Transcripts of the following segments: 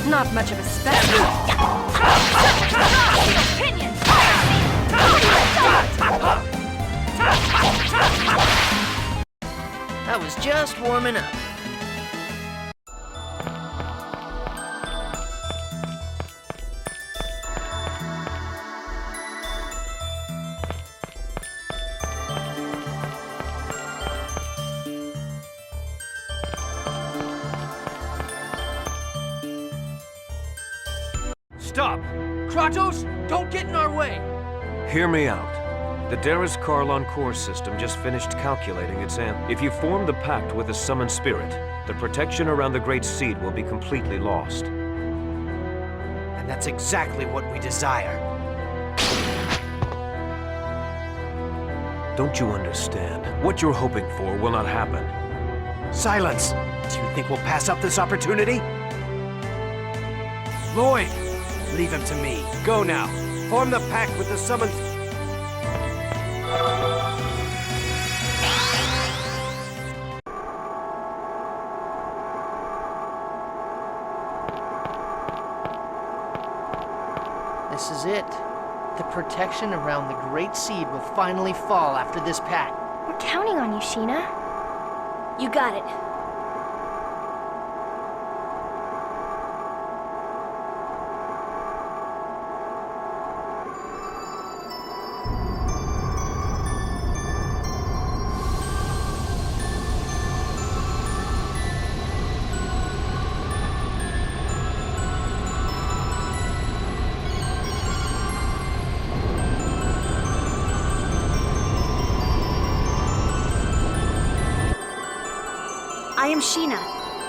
not much of a specimen. Opinion. I was just warming up. Stop! Kratos, don't get in our way! Hear me out. The Darius Karlon core system just finished calculating its answer. If you form the pact with the summoned spirit, the protection around the Great Seed will be completely lost. And that's exactly what we desire. Don't you understand? What you're hoping for will not happen. Silence! Do you think we'll pass up this opportunity? Lloyd! Leave him to me. Go now. Form the pact with the summoned... This is it. The protection around the Great Seed will finally fall after this pact. We're counting on you, Sheena. You got it. I am Sheena.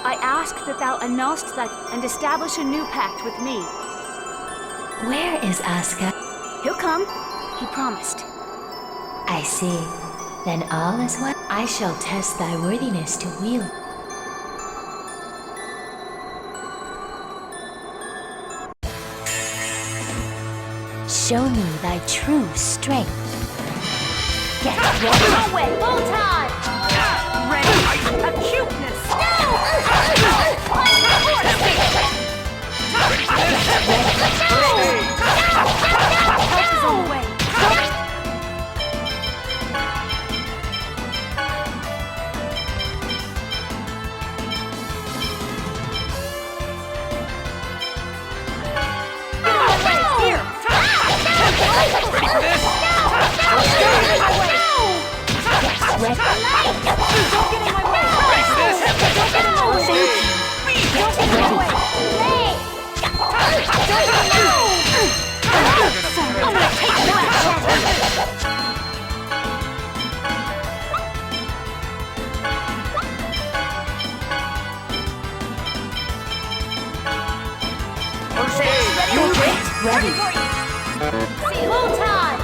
I ask that thou annulst that and establish a new pact with me. Where is Asuka? He'll come. He promised. I see. Then all is well. I shall test thy worthiness to wield. Show me thy true strength. Get ready. No way! Full time! Ready! Acuteness! Help is on the way! Here! Ready for this? Don't get in my way! Ready for this? Don't get in my way! Don't get in my way! Don't get in my way! I'm gonna take you out! Ready. See, full time!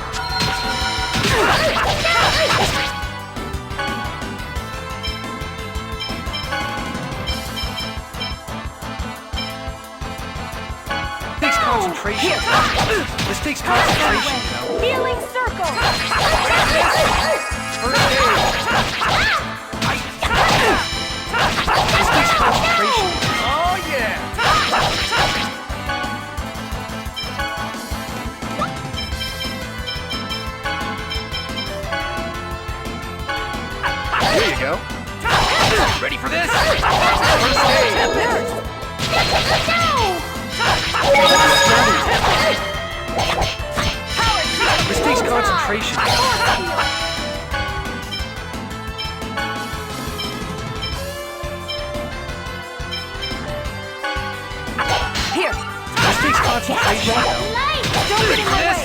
Takes concentration. This takes concentration, you know. Healing circle! First aid. This takes concentration. Oh, yeah. There you go. Ready for this? First aid. This takes concentration. Here! This takes concentration. Don't get in my way!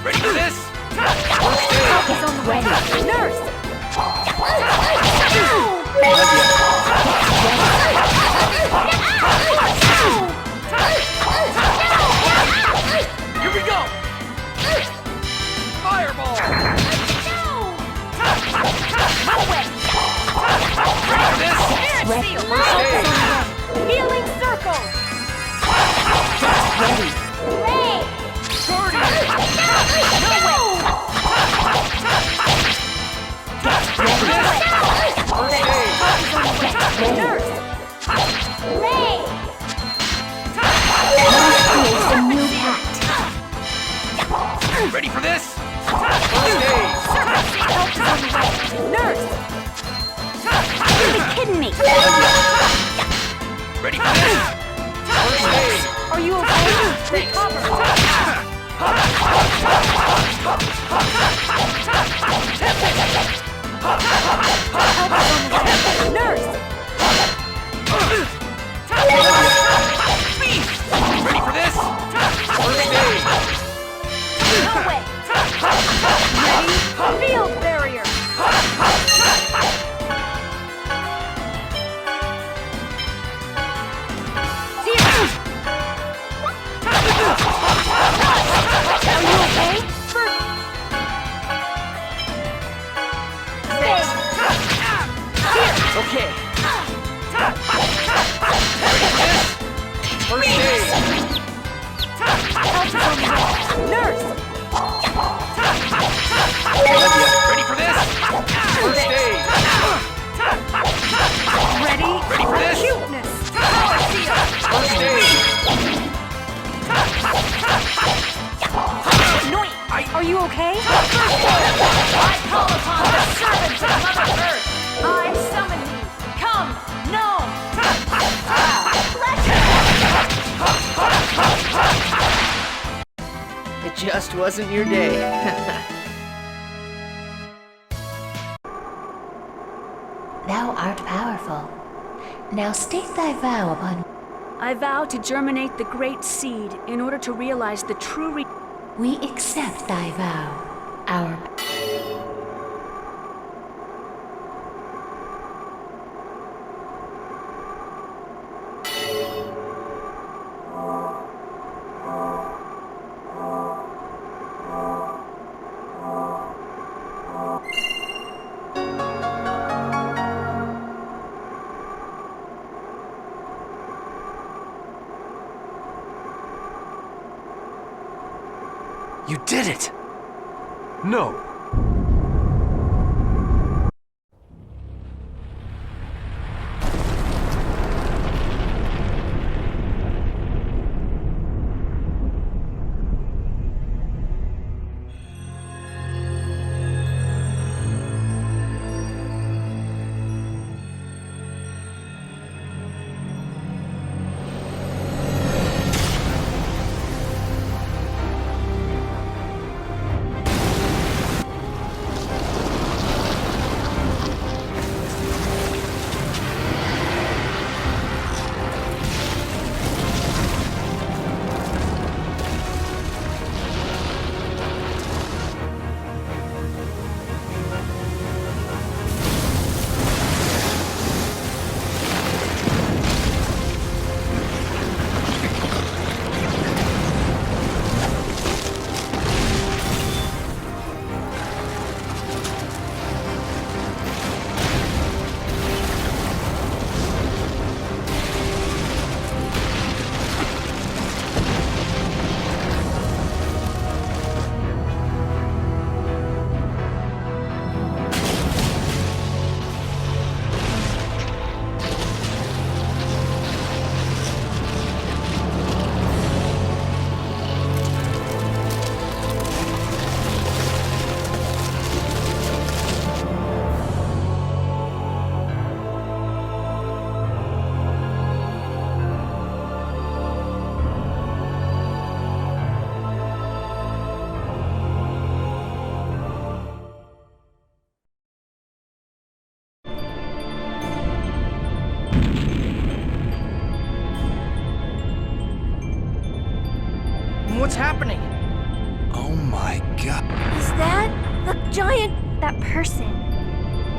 Ready for this? Help is on the way! Nurse! Here we go! Fireball! No way! Ready for this? Help is on the way! Healing circle! Ready. No way! Ready for this? Ready for this? Nurse! You're kidding me! Ready for this? Are you okay? Recover! Nurse! Ready for this? No way! Ready? Field barrier! Are you okay? Okay. First aid. Nurse! Ready for this? First aid. Ready? Ready for this? Cuteness! Power seal! First aid. Noi! Are you okay? I call upon the servants of Mother Earth! I summon you! Come! No! It just wasn't your day. Thou art powerful. Now state thy vow upon... I vow to germinate the great seed in order to realize the true We accept thy vow. Our... You did it! No. What's happening? Oh my god. Is that the giant... that person?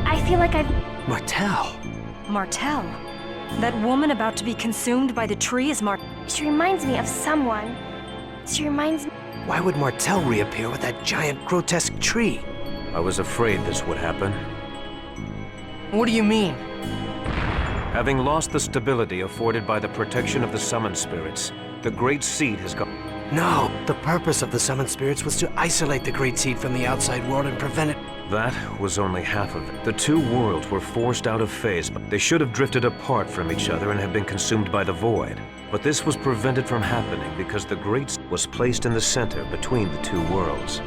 I feel like I've... Martel. Martel? That woman about to be consumed by the tree is She reminds me of someone. She reminds me... Why would Martel reappear with that giant, grotesque tree? I was afraid this would happen. What do you mean? Having lost the stability afforded by the protection of the summoned spirits, the Great Seed has gone. No, the purpose of the summoned spirits was to isolate the Great Seed from the outside world and prevent it. That was only half of it. The two worlds were forced out of phase, but they should have drifted apart from each other and have been consumed by the void. But this was prevented from happening because the Great Seed was placed in the center between the two worlds.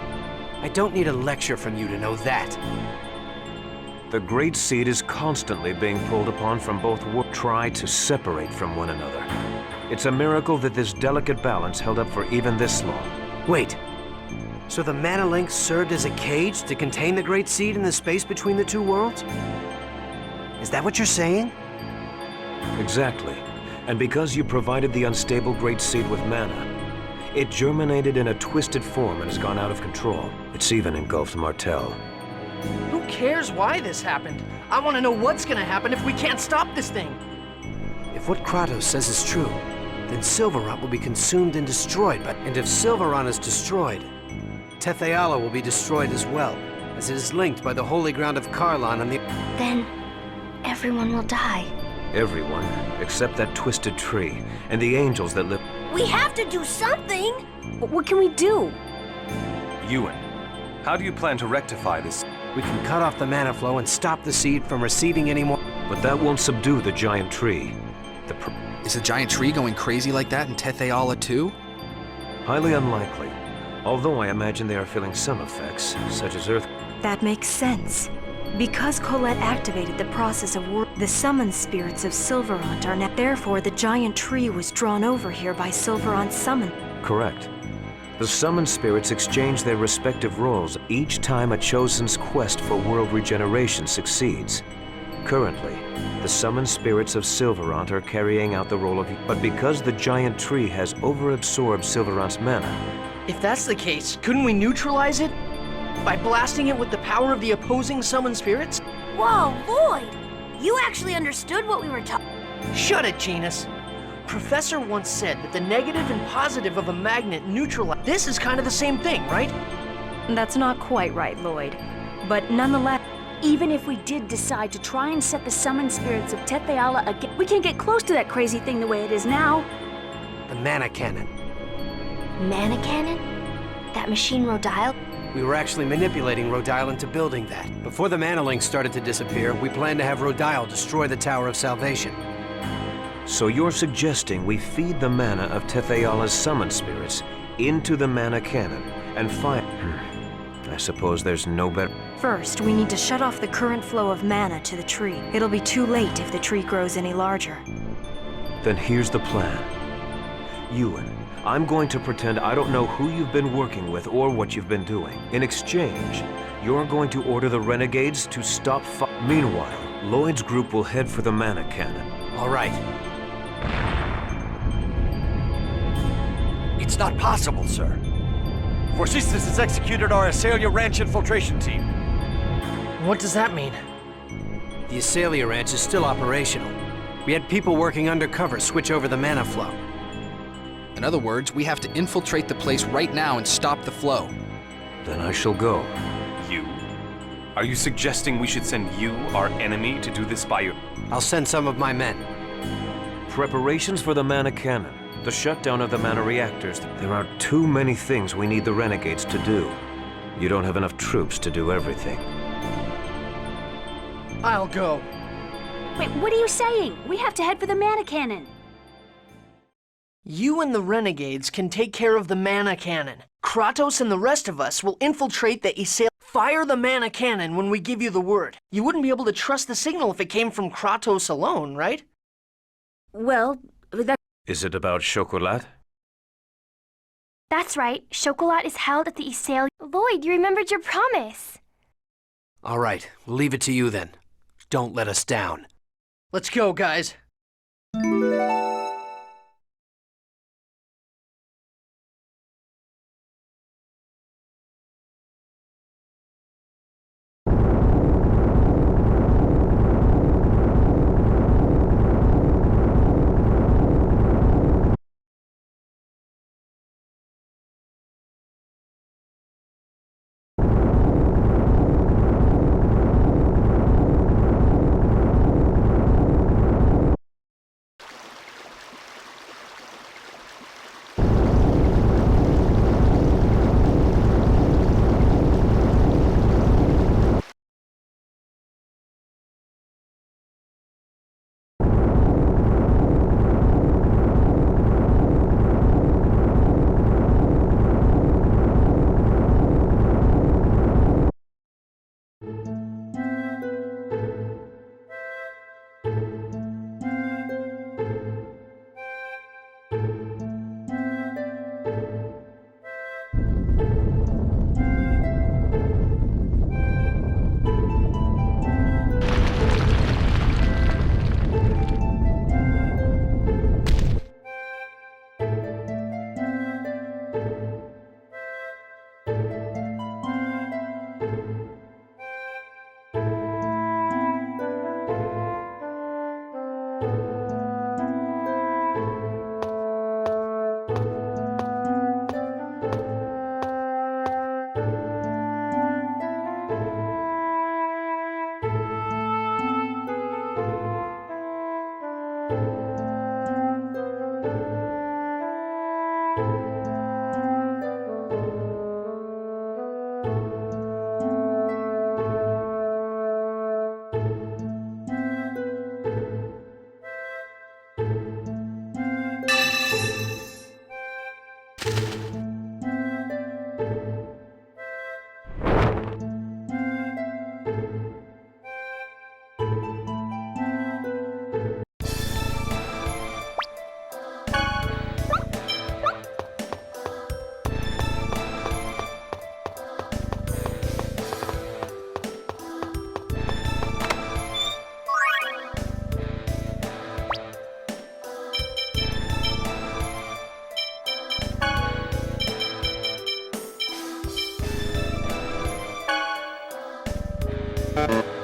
I don't need a lecture from you to know that. The Great Seed is constantly being pulled upon from both worlds, try to separate from one another. It's a miracle that this delicate balance held up for even this long. Wait. So the mana link served as a cage to contain the Great Seed in the space between the two worlds? Is that what you're saying? Exactly. And because you provided the unstable Great Seed with mana, it germinated in a twisted form and has gone out of control. It's even engulfed Martel. Who cares why this happened? I want to know what's gonna happen if we can't stop this thing. If what Kratos says is true, then Silverant will be consumed and destroyed, and if Silverant is destroyed, Tetheala will be destroyed as well, as it is linked by the holy ground of Karlan and the... Then everyone will die. Everyone, except that twisted tree, and the angels that live... We have to do something! What can we do? Ewan, how do you plan to rectify this? We can cut off the mana flow and stop the seed from receiving any more... But that won't subdue the giant tree. Is the giant tree going crazy like that in Tetheala too? Highly unlikely. Although I imagine they are feeling some effects, such as earth... That makes sense. Because Colette activated the process of the summoned spirits of Silverant are now... Therefore, the giant tree was drawn over here by Silverant's summon. Correct. The summoned spirits exchange their respective roles each time a chosen's quest for world regeneration succeeds. Currently, the summoned spirits of Silverant are carrying out the role of... But because the giant tree has overabsorbed Silverant's mana... If that's the case, couldn't we neutralize it? By blasting it with the power of the opposing summoned spirits? Whoa, Lloyd! You actually understood what we were talking... Shut it, Genus. Professor once said that the negative and positive of a magnet neutralize... This is kind of the same thing, right? That's not quite right, Lloyd. But nonetheless... Even if we did decide to try and set the summoned spirits of Tetheala again, we can't get close to that crazy thing the way it is now. The mana cannon. Mana cannon? That machine Rodile? We were actually manipulating Rodile into building that. Before the mana link started to disappear, we planned to have Rodile destroy the Tower of Salvation. So you're suggesting we feed the mana of Tetheala's summoned spirits into the mana cannon and fire... I suppose there's no better... First, we need to shut off the current flow of mana to the tree. It'll be too late if the tree grows any larger. Then here's the plan. Ewan, I'm going to pretend I don't know who you've been working with or what you've been doing. In exchange, you're going to order the renegades to stop Meanwhile, Lloyd's group will head for the mana cannon. All right. It's not possible, sir. Forcistus has executed our Azalea Ranch infiltration team. What does that mean? The Azalea Ranch is still operational. We had people working undercover switch over the mana flow. In other words, we have to infiltrate the place right now and stop the flow. Then I shall go. You? Are you suggesting we should send you, our enemy, to do this by your... I'll send some of my men. Preparations for the mana cannon. The shutdown of the mana reactors. There are too many things we need the renegades to do. You don't have enough troops to do everything. I'll go. Wait, what are you saying? We have to head for the mana cannon. You and the renegades can take care of the mana cannon. Kratos and the rest of us will infiltrate the Azalea. Fire the mana cannon when we give you the word. You wouldn't be able to trust the signal if it came from Kratos alone, right? Well, that... Is it about Chocolat? That's right. Chocolat is held at the Azalea. Lloyd, you remembered your promise. All right, we'll leave it to you then. Don't let us down. Let's go, guys. Symphonia.